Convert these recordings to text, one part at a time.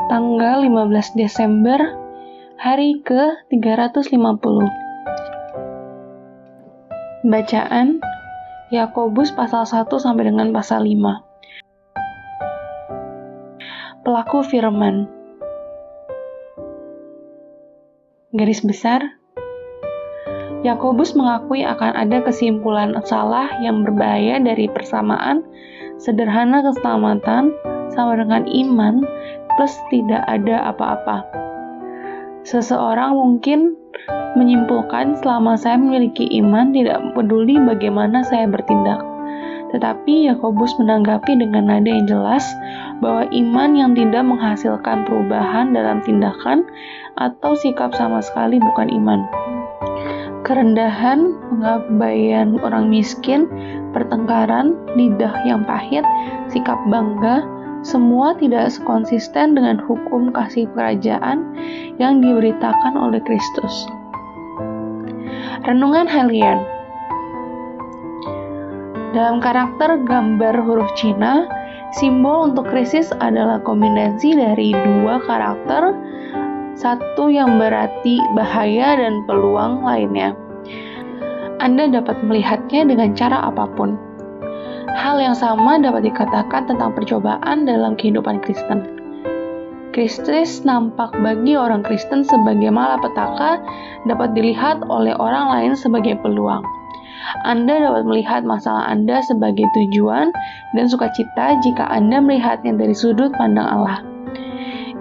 tanggal 15 Desember, hari ke-350. Bacaan Yakobus pasal 1 sampai dengan pasal 5. Pelaku firman. Garis besar, Yakobus mengakui akan ada kesimpulan salah yang berbahaya dari persamaan sederhana keselamatan sama dengan iman plus tidak ada apa-apa. Seseorang mungkin menyimpulkan selama saya memiliki iman tidak peduli bagaimana saya bertindak. Tetapi Yakobus menanggapi dengan nada yang jelas bahwa iman yang tidak menghasilkan perubahan dalam tindakan atau sikap sama sekali bukan iman. Kerendahan, pengabaian orang miskin, pertengkaran, lidah yang pahit, sikap bangga, semua tidak sekonsisten dengan hukum kasih kerajaan yang diberitakan oleh Kristus. Renungan harian. Dalam karakter gambar huruf Cina, simbol untuk krisis adalah kombinasi dari dua karakter, satu yang berarti bahaya dan peluang lainnya. Anda dapat melihatnya dengan cara apapun. Hal yang sama dapat dikatakan tentang percobaan dalam kehidupan Kristen. Krisis nampak bagi orang Kristen sebagai malapetaka, dapat dilihat oleh orang lain sebagai peluang. Anda dapat melihat masalah Anda sebagai tujuan dan sukacita jika Anda melihatnya dari sudut pandang Allah.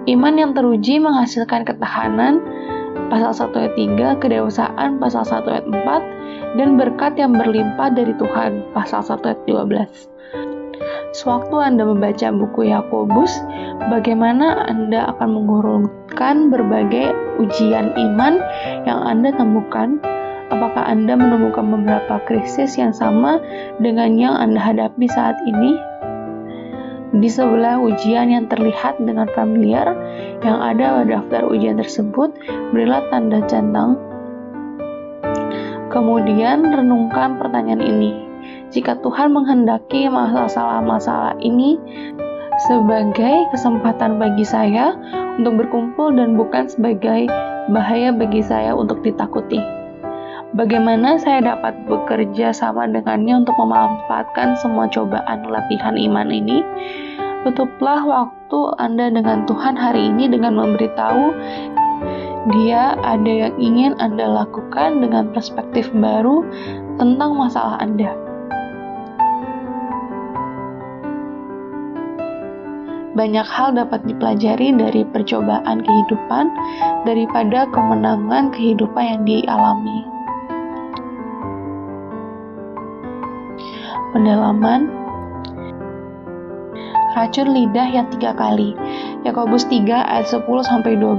Iman yang teruji menghasilkan ketahanan, pasal 1 ayat 3, kedewasaan, pasal 1 ayat 4, dan berkat yang berlimpah dari Tuhan, pasal 1 ayat 12. Sewaktu Anda membaca buku Yakobus, bagaimana Anda akan mengurungkan berbagai ujian iman yang Anda temukan? Apakah Anda menemukan beberapa krisis yang sama dengan yang Anda hadapi saat ini? Di sebelah ujian yang terlihat dengan familiar yang ada pada daftar ujian tersebut, berilah tanda centang. Kemudian renungkan pertanyaan ini. Jika Tuhan menghendaki masalah-masalah ini sebagai kesempatan bagi saya untuk berkumpul dan bukan sebagai bahaya bagi saya untuk ditakuti, bagaimana saya dapat bekerja sama dengannya untuk memanfaatkan semua cobaan latihan iman ini? Tutuplah waktu Anda dengan Tuhan hari ini dengan memberitahu Dia ada yang ingin Anda lakukan dengan perspektif baru tentang masalah Anda. Banyak hal dapat dipelajari dari percobaan kehidupan daripada kemenangan kehidupan yang dialami. Pendalaman racun lidah yang 3 kali. Yakobus 3 ayat 10-12.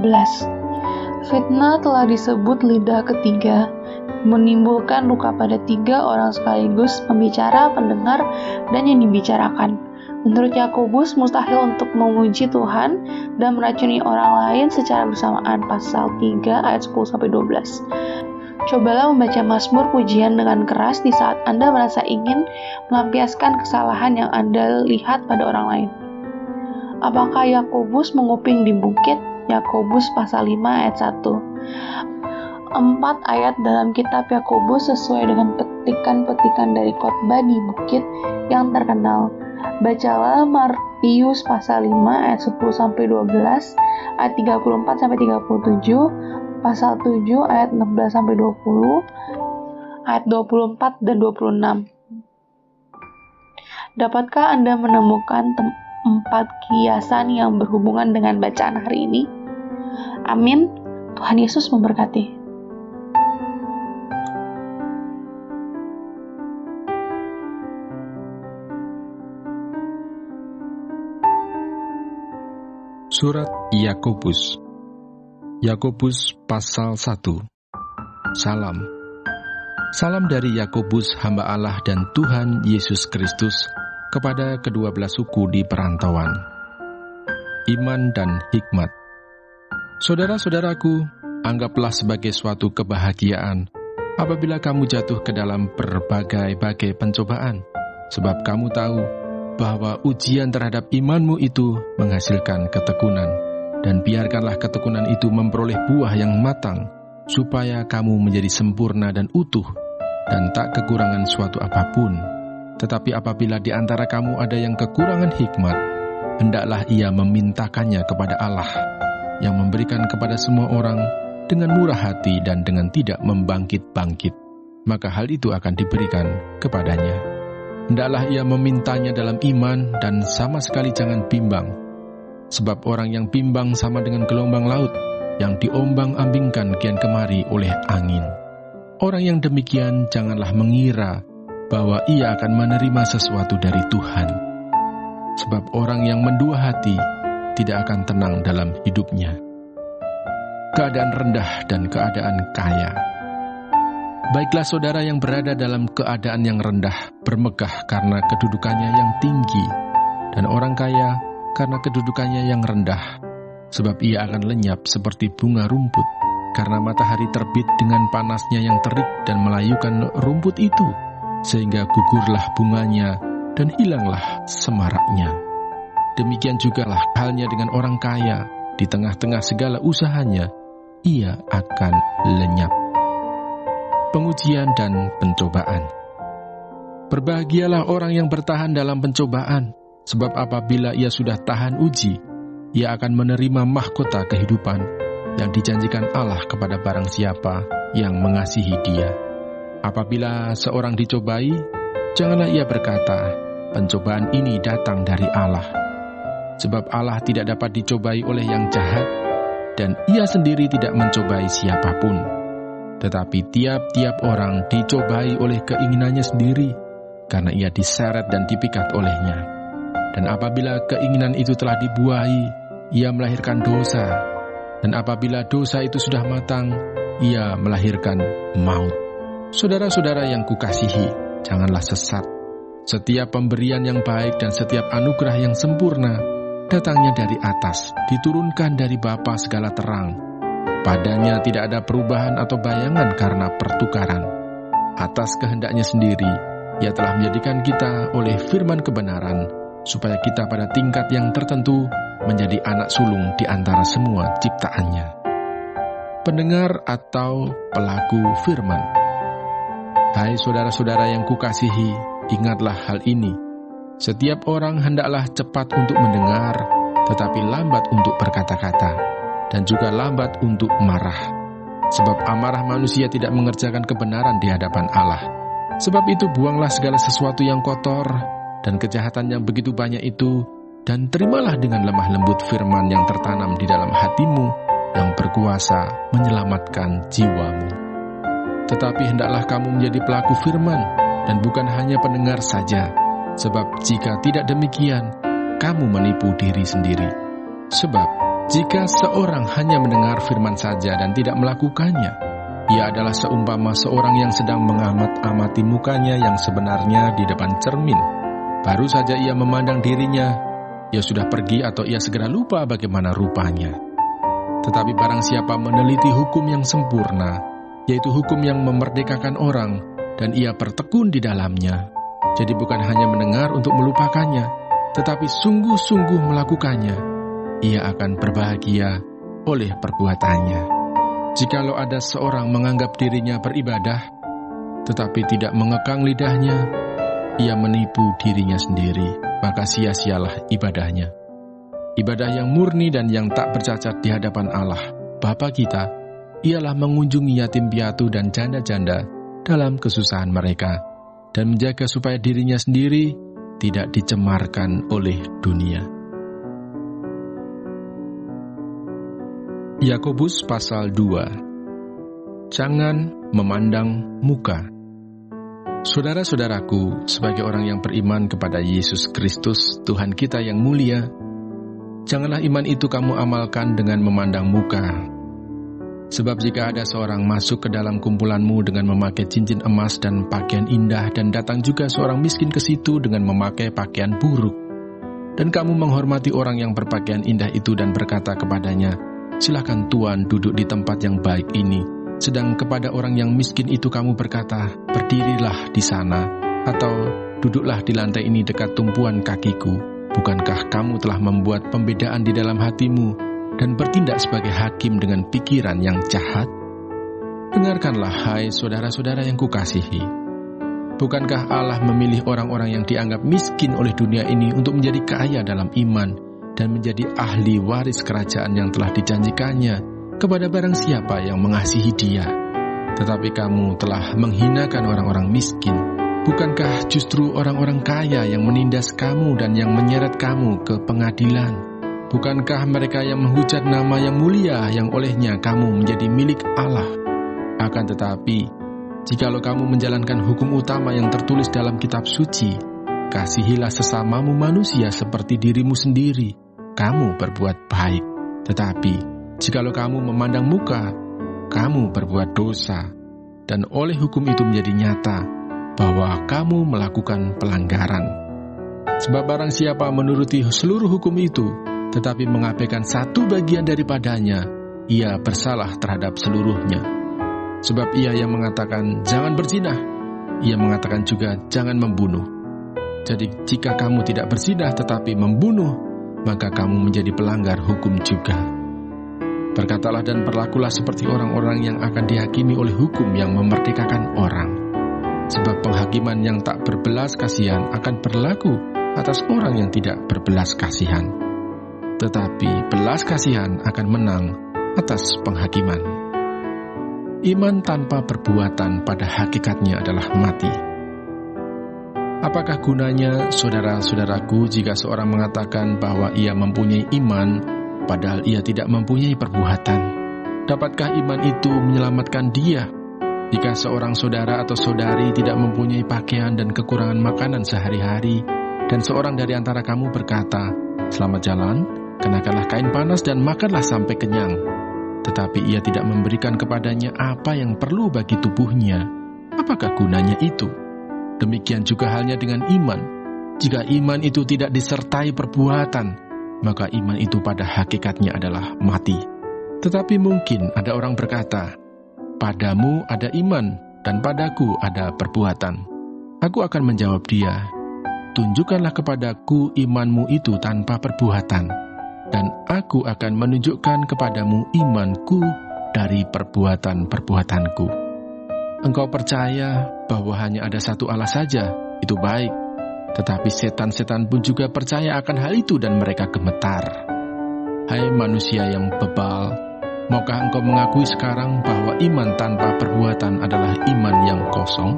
Fitnah telah disebut lidah ketiga, menimbulkan luka pada 3 orang sekaligus, pembicara, pendengar, dan yang dibicarakan. Menurut Yakobus, mustahil untuk memuji Tuhan dan meracuni orang lain secara bersamaan. Pasal 3 ayat 10-12. Cobalah membaca Mazmur pujian dengan keras di saat Anda merasa ingin melampiaskan kesalahan yang Anda lihat pada orang lain. Apakah Yakobus menguping di bukit? Yakobus pasal 5 ayat 1. 4 ayat dalam kitab Yakobus sesuai dengan petikan-petikan dari khotbah di bukit yang terkenal. Bacalah Matius pasal 5 ayat 10-12, ayat 34-37, pasal 7 ayat 16-20, ayat 24 dan 26. Dapatkah Anda menemukan 4 kiasan yang berhubungan dengan bacaan hari ini? Amin. Tuhan Yesus memberkati. Surat Yakobus. Yakobus pasal 1. Salam. Salam dari Yakobus, hamba Allah dan Tuhan Yesus Kristus, kepada ke-12 suku di perantauan. Iman dan hikmat. Saudara-saudaraku, anggaplah sebagai suatu kebahagiaan apabila kamu jatuh ke dalam berbagai-bagai pencobaan, sebab kamu tahu bahwa ujian terhadap imanmu itu menghasilkan ketekunan. dan biarkanlah ketekunan itu memperoleh buah yang matang, supaya kamu menjadi sempurna dan utuh, dan tak kekurangan suatu apapun. Tetapi apabila di antara kamu ada yang kekurangan hikmat, hendaklah ia memintakannya kepada Allah, yang memberikan kepada semua orang dengan murah hati dan dengan tidak membangkit-bangkit, maka hal itu akan diberikan kepadanya. Hendaklah ia memintanya dalam iman dan sama sekali jangan bimbang. Sebab orang yang bimbang sama dengan gelombang laut yang diombang-ambingkan kian kemari oleh angin. Orang yang demikian janganlah mengira bahwa ia akan menerima sesuatu dari Tuhan. Sebab orang yang mendua hati tidak akan tenang dalam hidupnya. Keadaan rendah dan keadaan kaya. Baiklah saudara yang berada dalam keadaan yang rendah bermegah karena kedudukannya yang tinggi, dan orang kaya karena kedudukannya yang rendah, sebab ia akan lenyap seperti bunga rumput, karena matahari terbit dengan panasnya yang terik dan melayukan rumput itu, sehingga gugurlah bunganya dan hilanglah semaraknya. Demikian jugalah halnya dengan orang kaya, di tengah-tengah segala usahanya, ia akan lenyap. Pengujian dan pencobaan. Berbahagialah orang yang bertahan dalam pencobaan, sebab apabila ia sudah tahan uji, ia akan menerima mahkota kehidupan yang dijanjikan Allah kepada barang siapa yang mengasihi Dia. Apabila seorang dicobai, janganlah ia berkata, "Pencobaan ini datang dari Allah." Sebab Allah tidak dapat dicobai oleh yang jahat, dan ia sendiri tidak mencobai siapapun. Tetapi tiap-tiap orang dicobai oleh keinginannya sendiri, karena ia diseret dan dipikat olehnya. Dan apabila keinginan itu telah dibuahi, ia melahirkan dosa. Dan apabila dosa itu sudah matang, ia melahirkan maut. Saudara-saudara yang kukasihi, janganlah sesat. Setiap pemberian yang baik dan setiap anugerah yang sempurna datangnya dari atas, diturunkan dari Bapa segala terang. Padanya tidak ada perubahan atau bayangan karena pertukaran. Atas kehendaknya sendiri, Ia telah menjadikan kita oleh firman kebenaran, supaya kita pada tingkat yang tertentu menjadi anak sulung di antara semua ciptaannya. Pendengar atau pelaku firman. Hai saudara-saudara yang kukasihi, ingatlah hal ini. Setiap orang hendaklah cepat untuk mendengar, tetapi lambat untuk berkata-kata, dan juga lambat untuk marah. Sebab amarah manusia tidak mengerjakan kebenaran di hadapan Allah. Sebab itu buanglah segala sesuatu yang kotor dan kejahatan yang begitu banyak itu, dan terimalah dengan lemah lembut firman yang tertanam di dalam hatimu, yang berkuasa menyelamatkan jiwamu. Tetapi hendaklah kamu menjadi pelaku firman, dan bukan hanya pendengar saja. Sebab jika tidak demikian, kamu menipu diri sendiri. Sebab jika seorang hanya mendengar firman saja dan tidak melakukannya, ia adalah seumpama seorang yang sedang mengamat-amati mukanya yang sebenarnya di depan cermin. Baru saja ia memandang dirinya, ia sudah pergi atau ia segera lupa bagaimana rupanya. Tetapi barang siapa meneliti hukum yang sempurna, yaitu hukum yang memerdekakan orang, dan ia bertekun di dalamnya, jadi bukan hanya mendengar untuk melupakannya, tetapi sungguh-sungguh melakukannya, ia akan berbahagia oleh perbuatannya. Jikalau ada seorang menganggap dirinya beribadah, tetapi tidak mengekang lidahnya, ia menipu dirinya sendiri, maka sia-sialah ibadahnya. Ibadah yang murni dan yang tak bercacat di hadapan Allah, Bapa kita, ialah mengunjungi yatim piatu dan janda-janda dalam kesusahan mereka, dan menjaga supaya dirinya sendiri tidak dicemarkan oleh dunia. Yakobus pasal 2. Jangan memandang muka. Saudara-saudaraku, sebagai orang yang beriman kepada Yesus Kristus, Tuhan kita yang mulia, janganlah iman itu kamu amalkan dengan memandang muka. Sebab jika ada seorang masuk ke dalam kumpulanmu dengan memakai cincin emas dan pakaian indah, dan datang juga seorang miskin ke situ dengan memakai pakaian buruk, dan kamu menghormati orang yang berpakaian indah itu dan berkata kepadanya, "Silakan Tuan duduk di tempat yang baik ini," sedang kepada orang yang miskin itu kamu berkata, "Berdirilah di sana," atau "Duduklah di lantai ini dekat tumpuan kakiku," bukankah kamu telah membuat pembedaan di dalam hatimu dan bertindak sebagai hakim dengan pikiran yang jahat? Dengarkanlah, hai saudara-saudara yang kukasihi. Bukankah Allah memilih orang-orang yang dianggap miskin oleh dunia ini untuk menjadi kaya dalam iman dan menjadi ahli waris kerajaan yang telah dijanjikannya kepada barang siapa yang mengasihi Dia? Tetapi kamu telah menghinakan orang-orang miskin. Bukankah justru orang-orang kaya yang menindas kamu dan yang menyeret kamu ke pengadilan? Bukankah mereka yang menghujat nama yang mulia yang olehnya kamu menjadi milik Allah? Akan tetapi, jikalau kamu menjalankan hukum utama yang tertulis dalam kitab suci, kasihilah sesamamu manusia seperti dirimu sendiri, kamu berbuat baik. Tetapi, jikalau kamu memandang muka, kamu berbuat dosa, dan oleh hukum itu menjadi nyata bahwa kamu melakukan pelanggaran. Sebab barang siapa menuruti seluruh hukum itu, tetapi mengabaikan satu bagian daripadanya, ia bersalah terhadap seluruhnya. Sebab ia yang mengatakan, jangan berzina, ia mengatakan juga, jangan membunuh. Jadi jika kamu tidak berzina tetapi membunuh, maka kamu menjadi pelanggar hukum juga. Berkatalah dan berlakulah seperti orang-orang yang akan dihakimi oleh hukum yang memerdekakan orang. Sebab penghakiman yang tak berbelas kasihan akan berlaku atas orang yang tidak berbelas kasihan. Tetapi belas kasihan akan menang atas penghakiman. Iman tanpa perbuatan pada hakikatnya adalah mati. Apakah gunanya, saudara-saudaraku, jika seorang mengatakan bahwa ia mempunyai iman, padahal ia tidak mempunyai perbuatan? Dapatkah iman itu menyelamatkan dia? Jika seorang saudara atau saudari tidak mempunyai pakaian dan kekurangan makanan sehari-hari, dan seorang dari antara kamu berkata, selamat jalan, kenakanlah kain panas dan makanlah sampai kenyang, tetapi ia tidak memberikan kepadanya apa yang perlu bagi tubuhnya, apakah gunanya itu? Demikian juga halnya dengan iman. Jika iman itu tidak disertai perbuatan, maka iman itu pada hakikatnya adalah mati. Tetapi mungkin ada orang berkata, padamu ada iman, dan padaku ada perbuatan. Aku akan menjawab dia, tunjukkanlah kepadaku imanmu itu tanpa perbuatan, dan aku akan menunjukkan kepadamu imanku dari perbuatan-perbuatanku. Engkau percaya bahwa hanya ada satu Allah saja, itu baik. Tetapi setan-setan pun juga percaya akan hal itu dan mereka gemetar. Hai manusia yang bebal, maukah engkau mengakui sekarang bahwa iman tanpa perbuatan adalah iman yang kosong?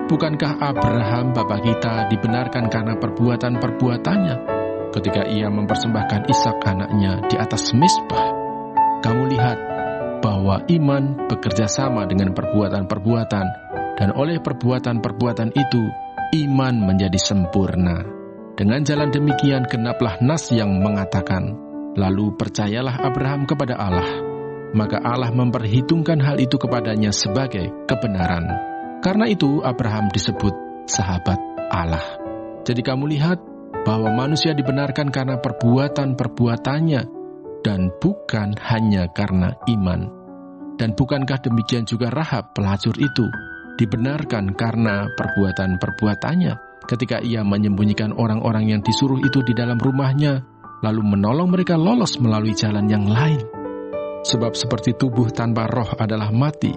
Bukankah Abraham bapa kita dibenarkan karena perbuatan-perbuatannya ketika ia mempersembahkan Ishak anaknya di atas mezbah? Kamu lihat bahwa iman bekerja sama dengan perbuatan-perbuatan, dan oleh perbuatan-perbuatan itu iman menjadi sempurna. Dengan jalan demikian genaplah nas yang mengatakan, lalu percayalah Abraham kepada Allah, maka Allah memperhitungkan hal itu kepadanya sebagai kebenaran. Karena itu Abraham disebut sahabat Allah. Jadi kamu lihat bahwa manusia dibenarkan karena perbuatan-perbuatannya dan bukan hanya karena iman. Dan bukankah demikian juga Rahab pelacur itu dibenarkan karena perbuatan-perbuatannya ketika ia menyembunyikan orang-orang yang disuruh itu di dalam rumahnya, lalu menolong mereka lolos melalui jalan yang lain. Sebab seperti tubuh tanpa roh adalah mati,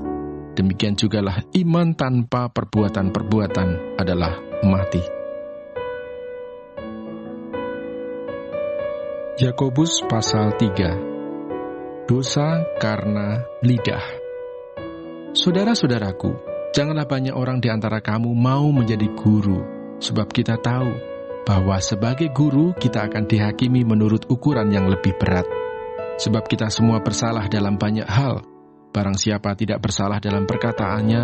demikian jugalah iman tanpa perbuatan-perbuatan adalah mati. Yakobus pasal 3. Dosa karena lidah. Saudara-saudaraku, janganlah banyak orang di antara kamu mau menjadi guru, sebab kita tahu bahwa sebagai guru kita akan dihakimi menurut ukuran yang lebih berat. Sebab kita semua bersalah dalam banyak hal. Barang siapa tidak bersalah dalam perkataannya,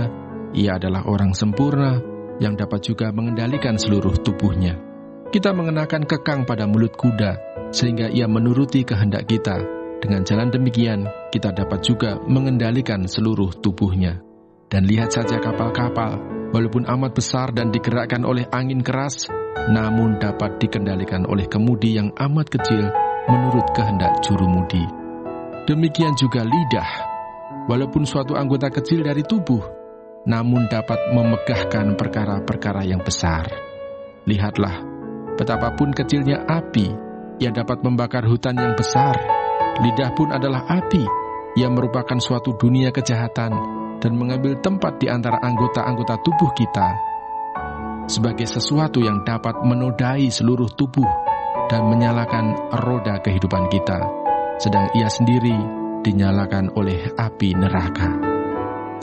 ia adalah orang sempurna yang dapat juga mengendalikan seluruh tubuhnya. Kita mengenakan kekang pada mulut kuda, sehingga ia menuruti kehendak kita. Dengan jalan demikian, kita dapat juga mengendalikan seluruh tubuhnya. Dan lihat saja kapal-kapal, walaupun amat besar dan digerakkan oleh angin keras, namun dapat dikendalikan oleh kemudi yang amat kecil menurut kehendak jurumudi. Demikian juga lidah, walaupun suatu anggota kecil dari tubuh, namun dapat memegahkan perkara-perkara yang besar. Lihatlah, betapapun kecilnya api, ia dapat membakar hutan yang besar. Lidah pun adalah api. Ia merupakan suatu dunia kejahatan dan mengambil tempat di antara anggota-anggota tubuh kita sebagai sesuatu yang dapat menodai seluruh tubuh dan menyalakan roda kehidupan kita, sedang ia sendiri dinyalakan oleh api neraka.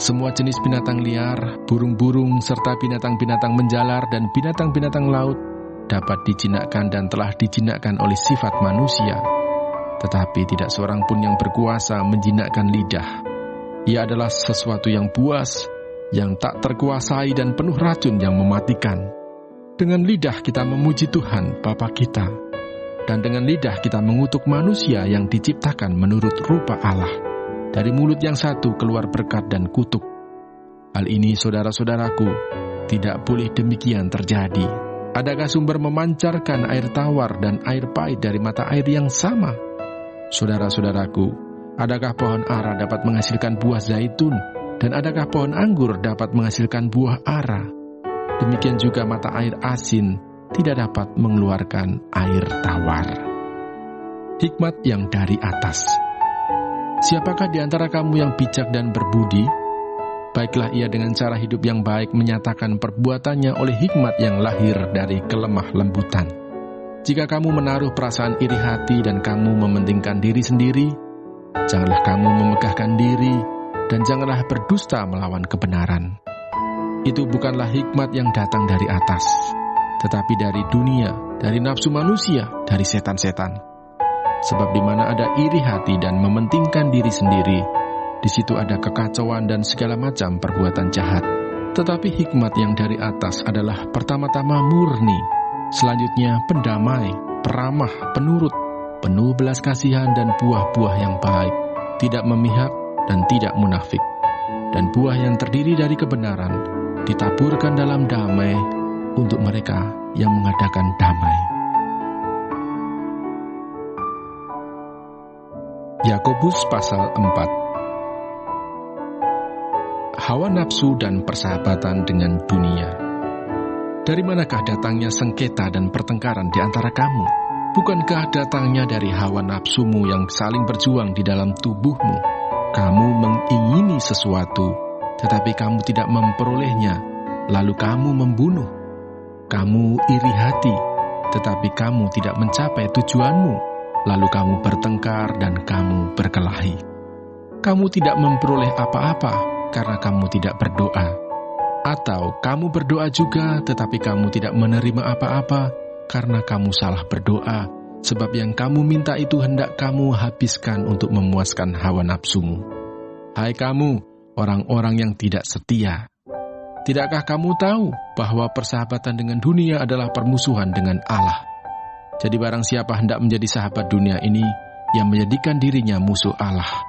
Semua jenis binatang liar, burung-burung, serta binatang-binatang menjalar dan binatang-binatang laut dapat dijinakkan dan telah dijinakkan oleh sifat manusia. Tetapi tidak seorang pun yang berkuasa menjinakkan lidah. Ia adalah sesuatu yang buas, yang tak terkuasai dan penuh racun yang mematikan. Dengan lidah kita memuji Tuhan Bapa kita, dan dengan lidah kita mengutuk manusia yang diciptakan menurut rupa Allah. Dari mulut yang satu keluar berkat dan kutuk. Hal ini, saudara-saudaraku, tidak boleh demikian terjadi. Adakah sumber memancarkan air tawar dan air pahit dari mata air yang sama? Saudara-saudaraku, adakah pohon ara dapat menghasilkan buah zaitun, dan adakah pohon anggur dapat menghasilkan buah ara? Demikian juga mata air asin tidak dapat mengeluarkan air tawar. Hikmat yang dari atas. Siapakah di antara kamu yang bijak dan berbudi? Baiklah ia dengan cara hidup yang baik menyatakan perbuatannya oleh hikmat yang lahir dari kelemah lembutan. Jika kamu menaruh perasaan iri hati dan kamu mementingkan diri sendiri, janganlah kamu memegahkan diri dan janganlah berdusta melawan kebenaran. Itu bukanlah hikmat yang datang dari atas, tetapi dari dunia, dari nafsu manusia, dari setan-setan. Sebab di mana ada iri hati dan mementingkan diri sendiri, di situ ada kekacauan dan segala macam perbuatan jahat. Tetapi hikmat yang dari atas adalah pertama-tama murni, selanjutnya pendamai, peramah, penurut, penuh belas kasihan dan buah-buah yang baik, tidak memihak dan tidak munafik. Dan buah yang terdiri dari kebenaran ditaburkan dalam damai untuk mereka yang mengadakan damai. Yakobus pasal 4. Hawa nafsu dan persahabatan dengan dunia. Dari manakah datangnya sengketa dan pertengkaran di antara kamu? Bukankah datangnya dari hawa nafsumu yang saling berjuang di dalam tubuhmu? Kamu mengingini sesuatu, tetapi kamu tidak memperolehnya, lalu kamu membunuh. Kamu iri hati, tetapi kamu tidak mencapai tujuanmu, lalu kamu bertengkar dan kamu berkelahi. Kamu tidak memperoleh apa-apa karena kamu tidak berdoa. Atau kamu berdoa juga, tetapi kamu tidak menerima apa-apa karena kamu salah berdoa, sebab yang kamu minta itu hendak kamu habiskan untuk memuaskan hawa nafsumu. Hai kamu, orang-orang yang tidak setia, tidakkah kamu tahu bahwa persahabatan dengan dunia adalah permusuhan dengan Allah? Jadi barang siapa hendak menjadi sahabat dunia ini, yang menjadikan dirinya musuh Allah.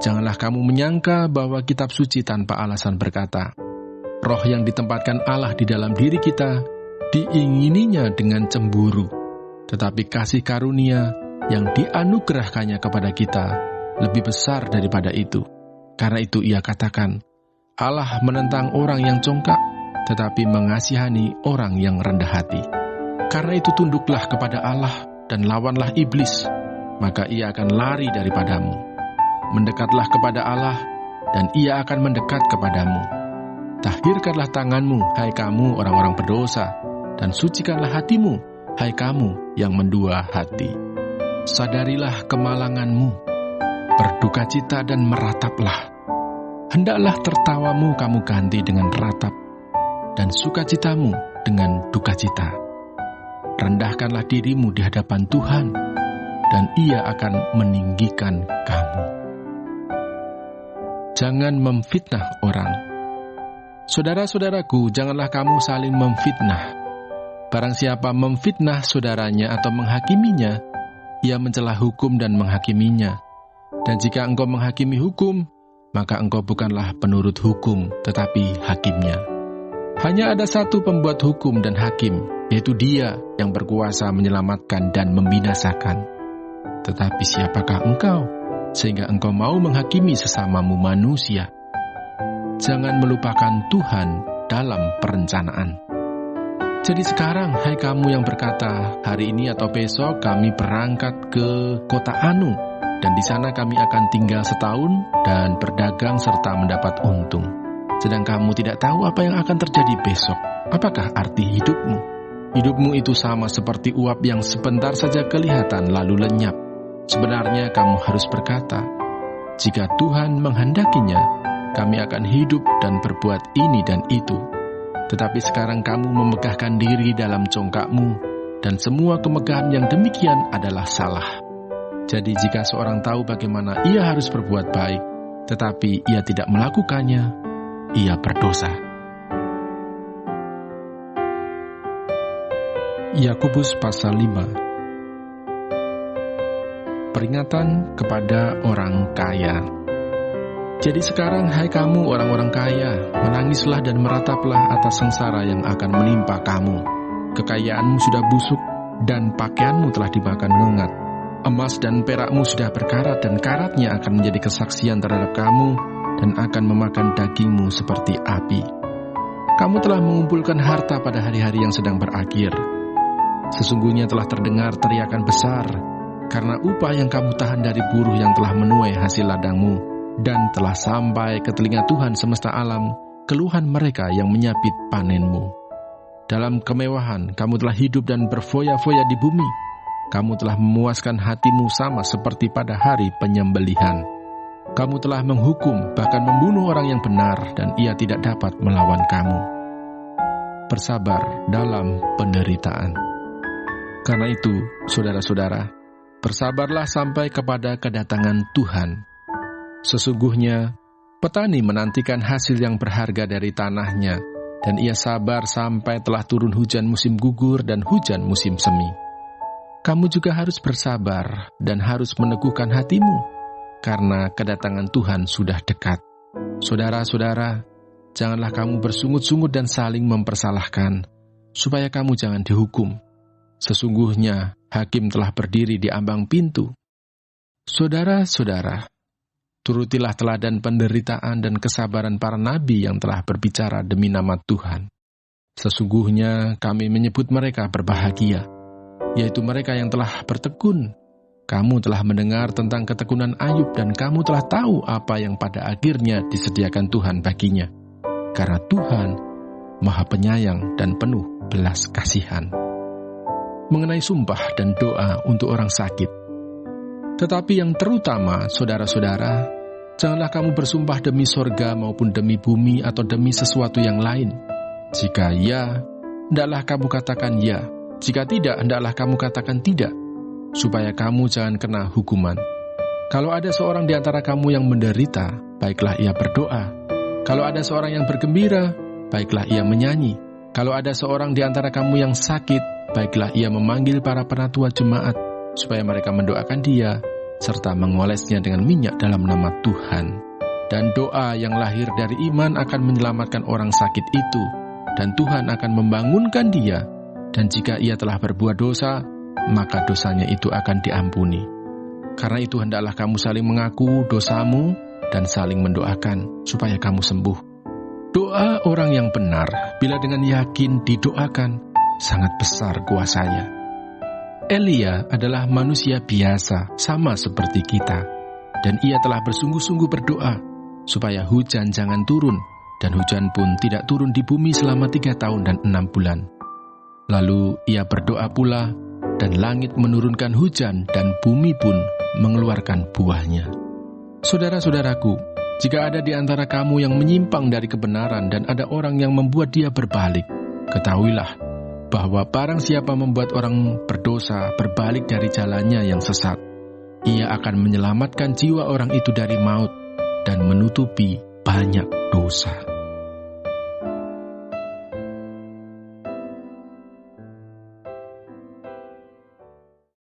Janganlah kamu menyangka bahwa kitab suci tanpa alasan berkata, roh yang ditempatkan Allah di dalam diri kita, diingininya dengan cemburu. Tetapi kasih karunia yang dianugerahkannya kepada kita lebih besar daripada itu. Karena itu ia katakan, Allah menentang orang yang congkak, tetapi mengasihani orang yang rendah hati. Karena itu tunduklah kepada Allah dan lawanlah iblis, maka ia akan lari daripadamu. Mendekatlah kepada Allah, dan ia akan mendekat kepadamu. Tahirkanlah tanganmu, hai kamu orang-orang berdosa, dan sucikanlah hatimu, hai kamu yang mendua hati. Sadarilah kemalanganmu, berdukacita dan merataplah. Hendaklah tertawamu kamu ganti dengan ratap, dan sukacitamu dengan dukacita. Rendahkanlah dirimu di hadapan Tuhan, dan Ia akan meninggikan kamu. Jangan memfitnah orang. Saudara-saudaraku, janganlah kamu saling memfitnah. Barang siapa memfitnah saudaranya atau menghakiminya, ia mencela hukum dan menghakiminya. Dan jika engkau menghakimi hukum, maka engkau bukanlah penurut hukum, tetapi hakimnya. Hanya ada satu pembuat hukum dan hakim, yaitu Dia yang berkuasa menyelamatkan dan membinasakan. Tetapi siapakah engkau, sehingga engkau mau menghakimi sesamamu manusia? Jangan melupakan Tuhan dalam perencanaan. Jadi sekarang, hai kamu yang berkata, hari ini atau besok kami berangkat ke kota Anu, dan di sana kami akan tinggal setahun dan berdagang serta mendapat untung. Sedang kamu tidak tahu apa yang akan terjadi besok. Apakah arti hidupmu? Hidupmu itu sama seperti uap yang sebentar saja kelihatan lalu lenyap. Sebenarnya kamu harus berkata, jika Tuhan menghendakinya, kami akan hidup dan berbuat ini dan itu. Tetapi sekarang kamu memegahkan diri dalam congkakmu, dan semua kemegahan yang demikian adalah salah. Jadi jika seorang tahu bagaimana ia harus berbuat baik, tetapi ia tidak melakukannya, ia berdosa. Yakobus pasal 5. Peringatan kepada orang kaya. Jadi sekarang, hai kamu orang-orang kaya, menangislah dan merataplah atas sengsara yang akan menimpa kamu. Kekayaanmu sudah busuk, dan pakaianmu telah dimakan ngengat. Emas dan perakmu sudah berkarat, dan karatnya akan menjadi kesaksian terhadap kamu, dan akan memakan dagingmu seperti api. Kamu telah mengumpulkan harta pada hari-hari yang sedang berakhir. Sesungguhnya telah terdengar teriakan besar, karena upah yang kamu tahan dari buruh yang telah menuai hasil ladangmu, dan telah sampai ke telinga Tuhan semesta alam, keluhan mereka yang menyapit panenmu. Dalam kemewahan, kamu telah hidup dan berfoya-foya di bumi. Kamu telah memuaskan hatimu sama seperti pada hari penyembelihan. Kamu telah menghukum, bahkan membunuh orang yang benar, dan ia tidak dapat melawan kamu. Bersabar dalam penderitaan. Karena itu, saudara-saudara, bersabarlah sampai kepada kedatangan Tuhan. Sesungguhnya, petani menantikan hasil yang berharga dari tanahnya, dan ia sabar sampai telah turun hujan musim gugur dan hujan musim semi. Kamu juga harus bersabar dan harus meneguhkan hatimu, karena kedatangan Tuhan sudah dekat. Saudara-saudara, janganlah kamu bersungut-sungut dan saling mempersalahkan, supaya kamu jangan dihukum. Sesungguhnya, hakim telah berdiri di ambang pintu. Saudara-saudara, turutilah teladan penderitaan dan kesabaran para nabi yang telah berbicara demi nama Tuhan. Sesungguhnya kami menyebut mereka berbahagia, yaitu mereka yang telah bertekun. Kamu telah mendengar tentang ketekunan Ayub dan kamu telah tahu apa yang pada akhirnya disediakan Tuhan baginya. Karena Tuhan Maha Penyayang dan penuh belas kasihan. Mengenai sumpah dan doa untuk orang sakit. Tetapi yang terutama, saudara-saudara, janganlah kamu bersumpah demi sorga maupun demi bumi atau demi sesuatu yang lain. Jika ya, hendaklah kamu katakan ya. Jika tidak, hendaklah kamu katakan tidak, supaya kamu jangan kena hukuman. Kalau ada seorang di antara kamu yang menderita, baiklah ia berdoa. Kalau ada seorang yang bergembira, baiklah ia menyanyi. Kalau ada seorang di antara kamu yang sakit, baiklah ia memanggil para penatua jemaat, supaya mereka mendoakan dia, serta mengolesnya dengan minyak dalam nama Tuhan. Dan doa yang lahir dari iman akan menyelamatkan orang sakit itu, dan Tuhan akan membangunkan dia. Dan jika ia telah berbuat dosa, maka dosanya itu akan diampuni. Karena itu hendaklah kamu saling mengaku dosamu dan saling mendoakan, supaya kamu sembuh. Doa orang yang benar, bila dengan yakin didoakan, sangat besar kuasanya. Elia adalah manusia biasa, sama seperti kita. Dan ia telah bersungguh-sungguh berdoa, supaya hujan jangan turun, dan hujan pun tidak turun di bumi selama 3 tahun dan 6 bulan. Lalu ia berdoa pula, dan langit menurunkan hujan, dan bumi pun mengeluarkan buahnya. Saudara-saudaraku, jika ada di antara kamu yang menyimpang dari kebenaran, dan ada orang yang membuat dia berbalik, ketahuilah, bahwa barang siapa membuat orang berdosa berbalik dari jalannya yang sesat, ia akan menyelamatkan jiwa orang itu dari maut dan menutupi banyak dosa.